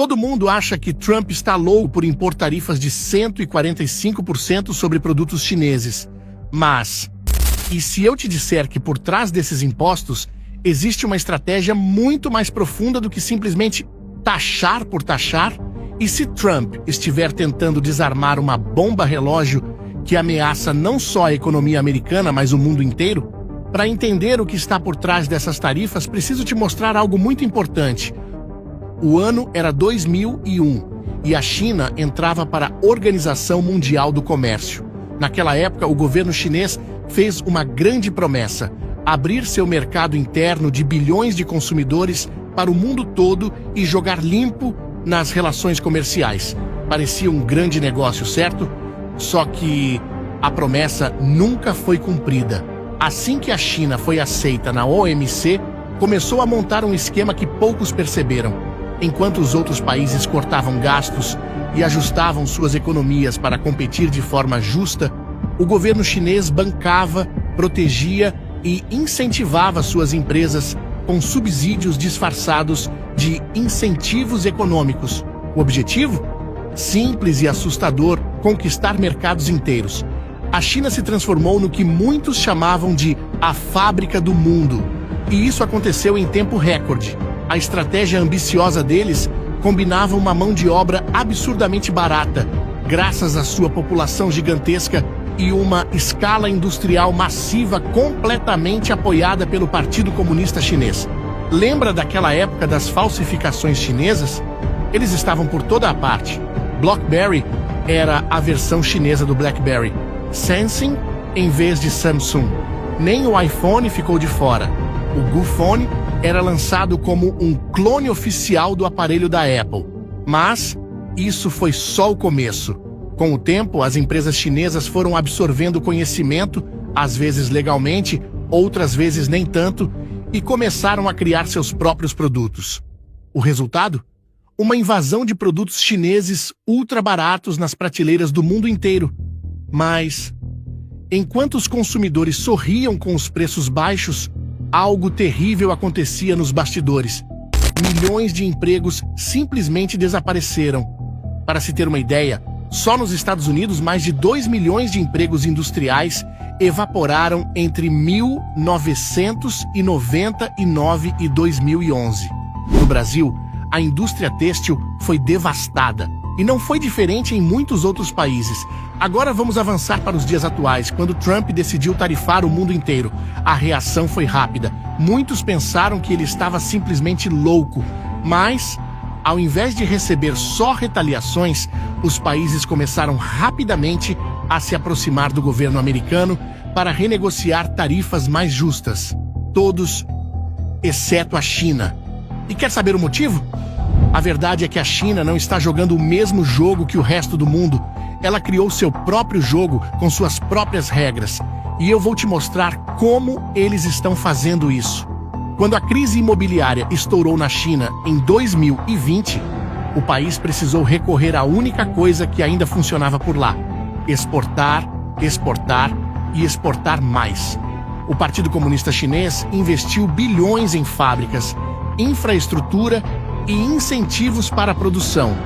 Todo mundo acha que Trump está louco por impor tarifas de 145% sobre produtos chineses. Mas, e se eu te disser que por trás desses impostos existe uma estratégia muito mais profunda do que simplesmente taxar por taxar? E se Trump estiver tentando desarmar uma bomba relógio que ameaça não só a economia americana, mas o mundo inteiro? Para entender o que está por trás dessas tarifas, preciso te mostrar algo muito importante. O ano era 2001 e a China entrava para a Organização Mundial do Comércio. Naquela época, o governo chinês fez uma grande promessa: abrir seu mercado interno de bilhões de consumidores para o mundo todo e jogar limpo nas relações comerciais. Parecia um grande negócio, certo? Só que a promessa nunca foi cumprida. Assim que a China foi aceita na OMC, começou a montar um esquema que poucos perceberam. Enquanto os outros países cortavam gastos e ajustavam suas economias para competir de forma justa, o governo chinês bancava, protegia e incentivava suas empresas com subsídios disfarçados de incentivos econômicos. O objetivo? Simples e assustador: conquistar mercados inteiros. A China se transformou no que muitos chamavam de a fábrica do mundo. E isso aconteceu em tempo recorde. A estratégia ambiciosa deles combinava uma mão de obra absurdamente barata, graças à sua população gigantesca e uma escala industrial massiva completamente apoiada pelo Partido Comunista Chinês. Lembra daquela época das falsificações chinesas? Eles estavam por toda a parte. BlackBerry era a versão chinesa do BlackBerry. Samsung em vez de Samsung. Nem o iPhone ficou de fora. O Gufone era lançado como um clone oficial do aparelho da Apple. Mas isso foi só o começo. Com o tempo, as empresas chinesas foram absorvendo conhecimento, às vezes legalmente, outras vezes nem tanto, e começaram a criar seus próprios produtos. O resultado? Uma invasão de produtos chineses ultra baratos nas prateleiras do mundo inteiro. Mas, enquanto os consumidores sorriam com os preços baixos, algo terrível acontecia nos bastidores. Milhões de empregos simplesmente desapareceram. Para se ter uma ideia, só nos Estados Unidos mais de 2 milhões de empregos industriais evaporaram entre 1999 e 2011. No Brasil, a indústria têxtil foi devastada. E não foi diferente em muitos outros países. Agora vamos avançar para os dias atuais, quando Trump decidiu tarifar o mundo inteiro. A reação foi rápida. Muitos pensaram que ele estava simplesmente louco. Mas, ao invés de receber só retaliações, os países começaram rapidamente a se aproximar do governo americano para renegociar tarifas mais justas. Todos, exceto a China. E quer saber o motivo? A verdade é que a China não está jogando o mesmo jogo que o resto do mundo. Ela criou seu próprio jogo com suas próprias regras. E eu vou te mostrar como eles estão fazendo isso. Quando a crise imobiliária estourou na China em 2020, o país precisou recorrer à única coisa que ainda funcionava por lá: exportar, exportar e exportar mais. O Partido Comunista Chinês investiu bilhões em fábricas, infraestrutura e incentivos para a produção.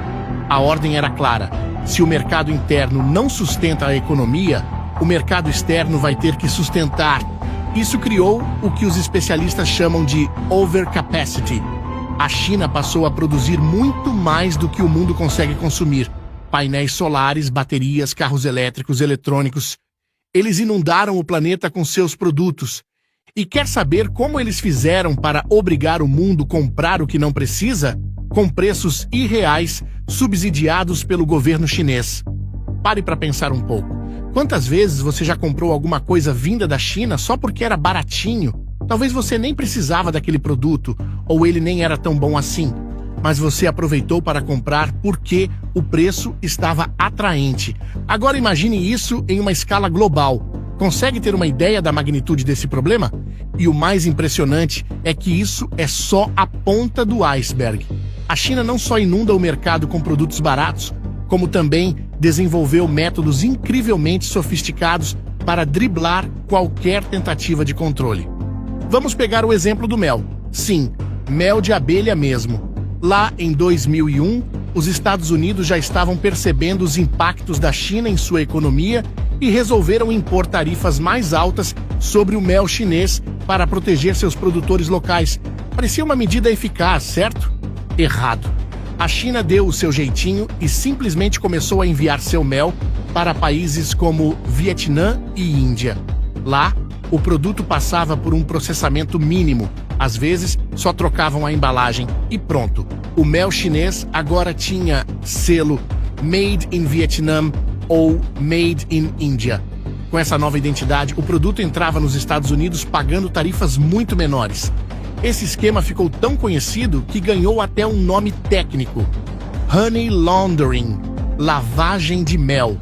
A ordem era clara: se o mercado interno não sustenta a economia, o mercado externo vai ter que sustentar. Isso criou o que os especialistas chamam de overcapacity. A China passou a produzir muito mais do que o mundo consegue consumir. Painéis solares, baterias, carros elétricos, eletrônicos. Eles inundaram o planeta com seus produtos. E quer saber como eles fizeram para obrigar o mundo a comprar o que não precisa? Com preços irreais, subsidiados pelo governo chinês. Pare para pensar um pouco. Quantas vezes você já comprou alguma coisa vinda da China só porque era baratinho? Talvez você nem precisava daquele produto, ou ele nem era tão bom assim. Mas você aproveitou para comprar porque o preço estava atraente. Agora imagine isso em uma escala global. Consegue ter uma ideia da magnitude desse problema? E o mais impressionante é que isso é só a ponta do iceberg. A China não só inunda o mercado com produtos baratos, como também desenvolveu métodos incrivelmente sofisticados para driblar qualquer tentativa de controle. Vamos pegar o exemplo do mel. Sim, mel de abelha mesmo. Lá em 2001, os Estados Unidos já estavam percebendo os impactos da China em sua economia e resolveram impor tarifas mais altas sobre o mel chinês para proteger seus produtores locais. Parecia uma medida eficaz, certo? Errado. A China deu o seu jeitinho e simplesmente começou a enviar seu mel para países como Vietnã e Índia. Lá, o produto passava por um processamento mínimo. Às vezes, só trocavam a embalagem e pronto. O mel chinês agora tinha selo Made in Vietnam ou Made in India. Com essa nova identidade, o produto entrava nos Estados Unidos pagando tarifas muito menores. Esse esquema ficou tão conhecido que ganhou até um nome técnico: Honey Laundering, lavagem de mel.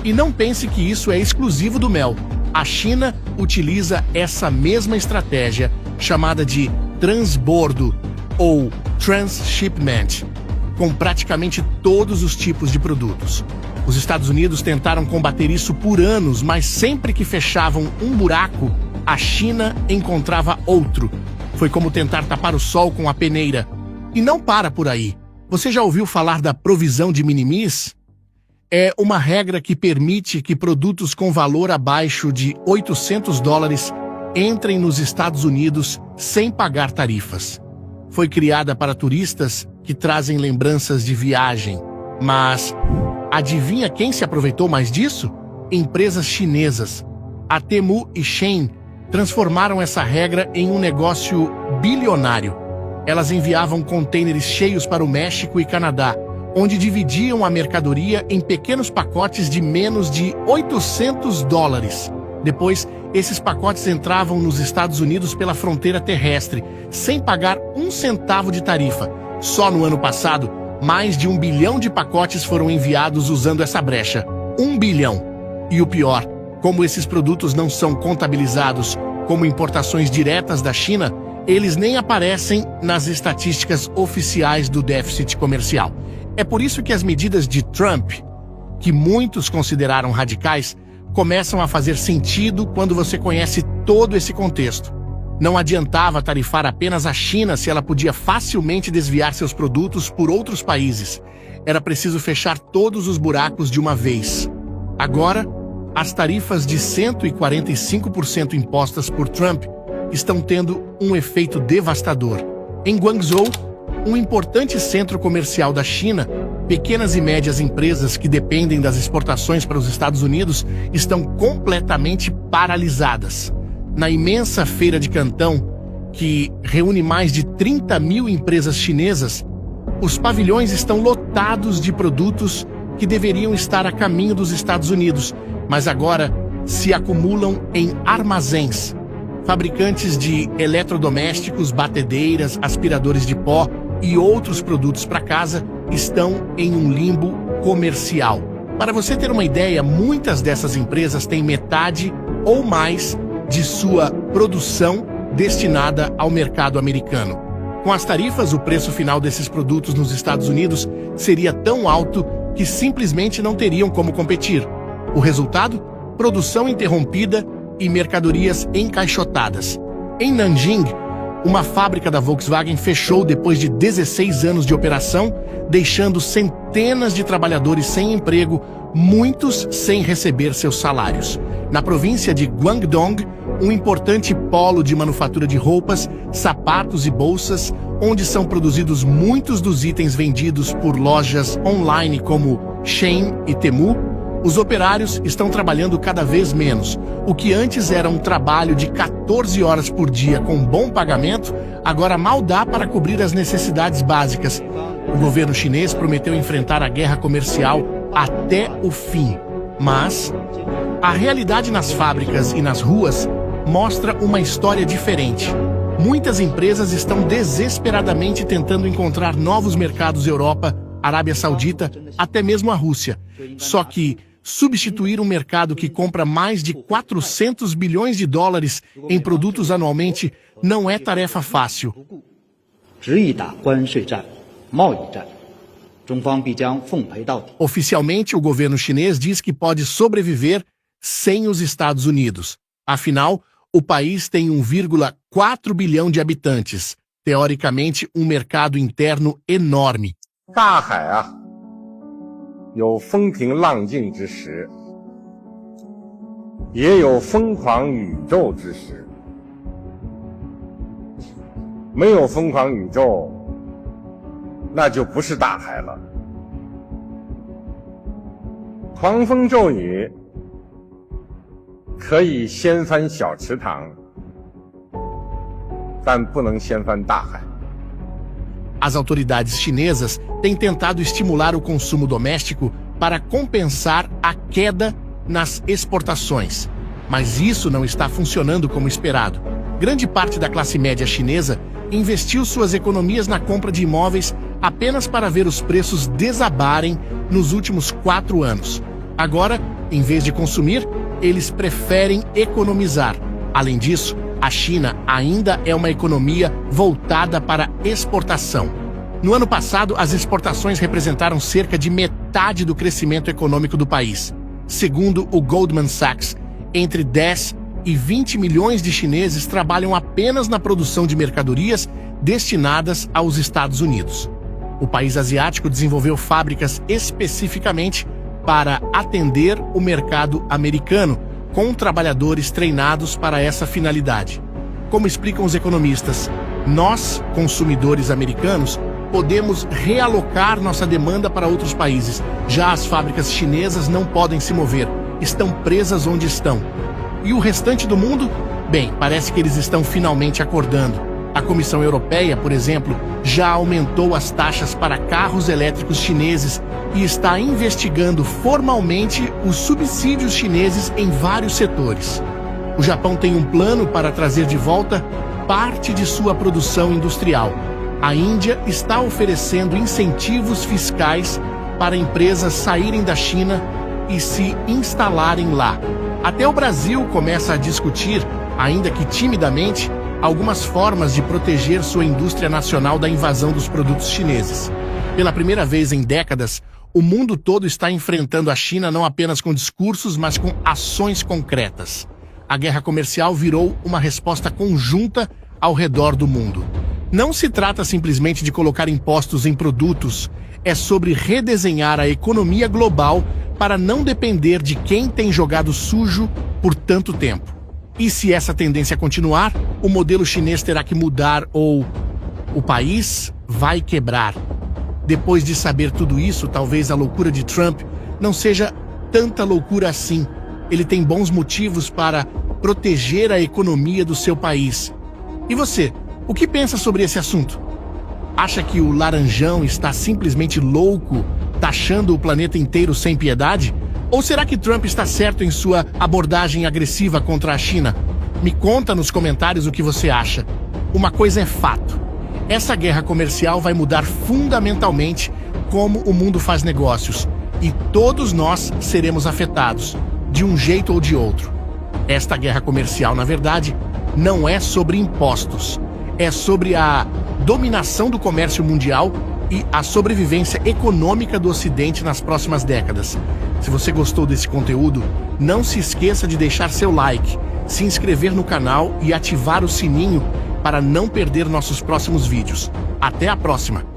E não pense que isso é exclusivo do mel. A China utiliza essa mesma estratégia, chamada de transbordo ou transshipment, com praticamente todos os tipos de produtos. Os Estados Unidos tentaram combater isso por anos, mas sempre que fechavam um buraco, a China encontrava outro. Foi como tentar tapar o sol com a peneira. E não para por aí. Você já ouviu falar da provisão de minimis? É uma regra que permite que produtos com valor abaixo de $800 entrem nos Estados Unidos sem pagar tarifas. Foi criada para turistas que trazem lembranças de viagem. Mas adivinha quem se aproveitou mais disso? Empresas chinesas. A Temu e Shein transformaram essa regra em um negócio bilionário. Elas enviavam contêineres cheios para o México e Canadá, onde dividiam a mercadoria em pequenos pacotes de menos de $800. Depois, esses pacotes entravam nos Estados Unidos pela fronteira terrestre, sem pagar um centavo de tarifa. Só no ano passado, mais de 1 bilhão de pacotes foram enviados usando essa brecha. 1 bilhão. E o pior, como esses produtos não são contabilizados como importações diretas da China, eles nem aparecem nas estatísticas oficiais do déficit comercial. É por isso que as medidas de Trump, que muitos consideraram radicais, começam a fazer sentido quando você conhece todo esse contexto. Não adiantava tarifar apenas a China se ela podia facilmente desviar seus produtos por outros países. Era preciso fechar todos os buracos de uma vez. Agora, as tarifas de 145% impostas por Trump estão tendo um efeito devastador. Em Guangzhou, um importante centro comercial da China, pequenas e médias empresas que dependem das exportações para os Estados Unidos estão completamente paralisadas. Na imensa feira de Cantão, que reúne mais de 30 mil empresas chinesas, os pavilhões estão lotados de produtos que deveriam estar a caminho dos Estados Unidos, mas agora se acumulam em armazéns. Fabricantes de eletrodomésticos, batedeiras, aspiradores de pó e outros produtos para casa estão em um limbo comercial. Para você ter uma ideia, muitas dessas empresas têm metade ou mais de sua produção destinada ao mercado americano. Com as tarifas, o preço final desses produtos nos Estados Unidos seria tão alto que simplesmente não teriam como competir. O resultado? Produção interrompida e mercadorias encaixotadas. Em Nanjing, uma fábrica da Volkswagen fechou depois de 16 anos de operação, deixando centenas de trabalhadores sem emprego, muitos sem receber seus salários. Na província de Guangdong, um importante polo de manufatura de roupas, sapatos e bolsas, onde são produzidos muitos dos itens vendidos por lojas online como Shein e Temu, os operários estão trabalhando cada vez menos. O que antes era um trabalho de 14 horas por dia com bom pagamento, agora mal dá para cobrir as necessidades básicas. O governo chinês prometeu enfrentar a guerra comercial até o fim. Mas a realidade nas fábricas e nas ruas mostra uma história diferente. Muitas empresas estão desesperadamente tentando encontrar novos mercados Europa, Arábia Saudita, até mesmo a Rússia. Só que substituir um mercado que compra mais de 400 bilhões de dólares em produtos anualmente não é tarefa fácil. Oficialmente, o governo chinês diz que pode sobreviver sem os Estados Unidos. Afinal, o país tem 1,4 bilhão de habitantes. teoricamente um mercado interno enorme. 大海啊，有风平浪静之时，也有疯狂宇宙之时。没有疯狂宇宙，那就不是大海了。狂风骤雨可以掀翻小池塘，但不能掀翻大海。 As autoridades chinesas têm tentado estimular o consumo doméstico para compensar a queda nas exportações, mas isso não está funcionando como esperado. Grande parte da classe média chinesa investiu suas economias na compra de imóveis apenas para ver os preços desabarem nos últimos 4 anos. Agora, em vez de consumir, eles preferem economizar. Além disso, a China ainda é uma economia voltada para exportação. No ano passado, as exportações representaram cerca de metade do crescimento econômico do país. Segundo o Goldman Sachs, entre 10 e 20 milhões de chineses trabalham apenas na produção de mercadorias destinadas aos Estados Unidos. O país asiático desenvolveu fábricas especificamente para atender o mercado americano, com trabalhadores treinados para essa finalidade. Como explicam os economistas, nós, consumidores americanos, podemos realocar nossa demanda para outros países. Já as fábricas chinesas não podem se mover, estão presas onde estão. E o restante do mundo? Bem, parece que eles estão finalmente acordando. A Comissão Europeia, por exemplo, já aumentou as taxas para carros elétricos chineses e está investigando formalmente os subsídios chineses em vários setores. O Japão tem um plano para trazer de volta parte de sua produção industrial. A Índia está oferecendo incentivos fiscais para empresas saírem da China e se instalarem lá. Até o Brasil começa a discutir, ainda que timidamente, algumas formas de proteger sua indústria nacional da invasão dos produtos chineses. Pela primeira vez em décadas, o mundo todo está enfrentando a China não apenas com discursos, mas com ações concretas. A guerra comercial virou uma resposta conjunta ao redor do mundo. Não se trata simplesmente de colocar impostos em produtos, é sobre redesenhar a economia global para não depender de quem tem jogado sujo por tanto tempo. E se essa tendência continuar, o modelo chinês terá que mudar ou o país vai quebrar. Depois de saber tudo isso, talvez a loucura de Trump não seja tanta loucura assim. Ele tem bons motivos para proteger a economia do seu país. E você, o que pensa sobre esse assunto? Acha que o laranjão está simplesmente louco, taxando o planeta inteiro sem piedade? Ou será que Trump está certo em sua abordagem agressiva contra a China? Me conta nos comentários o que você acha. Uma coisa é fato. Essa guerra comercial vai mudar fundamentalmente como o mundo faz negócios. E todos nós seremos afetados, de um jeito ou de outro. Esta guerra comercial, na verdade, não é sobre impostos. É sobre a dominação do comércio mundial e a sobrevivência econômica do Ocidente nas próximas décadas. Se você gostou desse conteúdo, não se esqueça de deixar seu like, se inscrever no canal e ativar o sininho para não perder nossos próximos vídeos. Até a próxima!